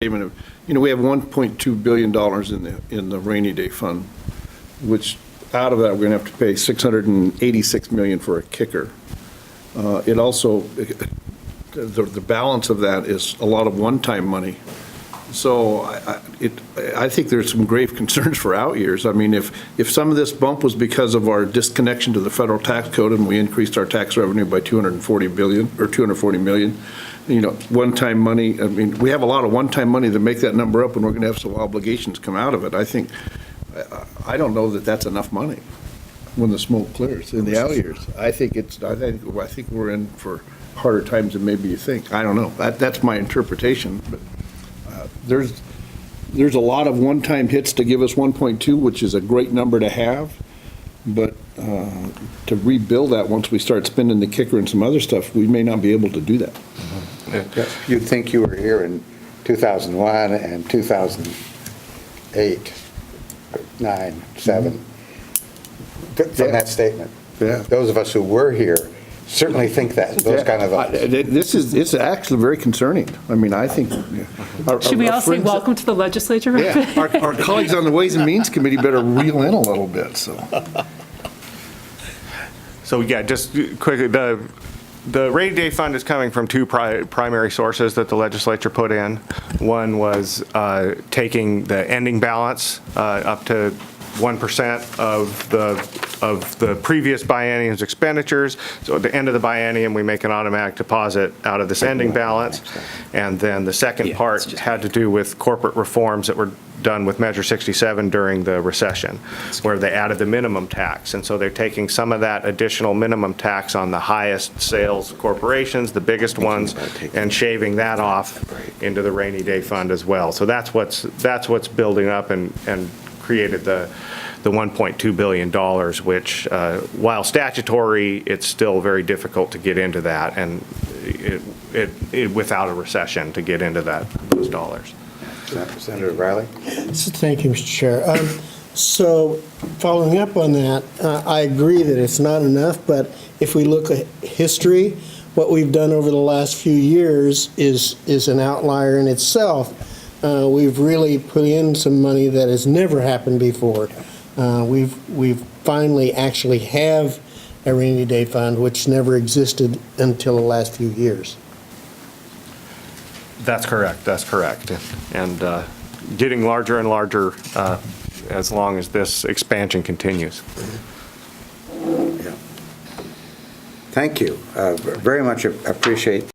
statement of, we have $1.2 billion in the rainy day fund, which out of that, we're going to have to pay $686 million for a kicker. It also, the balance of that is a lot of one-time money. So I think there's some grave concerns for out years. I mean, if some of this bump was because of our disconnection to the federal tax code and we increased our tax revenue by $240 million, one-time money, I mean, we have a lot of one-time money to make that number up, and we're going to have some obligations come out of it. I don't know that that's enough money when the smoke clears in the out years. I think we're in for harder times than maybe you think. I don't know. That's my interpretation. But there's a lot of one-time hits to give us 1.2, which is a great number to have. But to rebuild that once we start spending the kicker and some other stuff, we may not be able to do that. You'd think you were here in 2001 and 2008, 9, 7, from that statement. Yeah. Those of us who were here certainly think that, those kind of it's actually very concerning. I mean, I think. Should we all say welcome to the legislature? Yeah, our colleagues on the Ways and Means Committee better reel in a little bit, So yeah, just quickly, the rainy day fund is coming from two primary sources that the legislature put in. One was taking the ending balance up to 1% of the previous biennium's expenditures. So at the end of the biennium, we make an automatic deposit out of this ending balance. And then the second part had to do with corporate reforms that were done with Measure 67 during the recession, where they added the minimum tax. And so they're taking some of that additional minimum tax on the highest sales corporations, the biggest ones, and shaving that off into the rainy day fund as well. So that's what's building up and created the $1.2 billion, which, while statutory, it's still very difficult to get into that, and without a recession to get into those dollars. Senator Riley? Thank you, Mr. Chair. So following up on that, I agree that it's not enough, but if we look at history, what we've done over the last few years is an outlier in itself. We've really put in some money that has never happened before. We've finally actually have a rainy day fund, which never existed until the last few years. That's correct. That's correct. And getting larger and larger as long as this expansion continues. Yeah. Thank you. Very much appreciate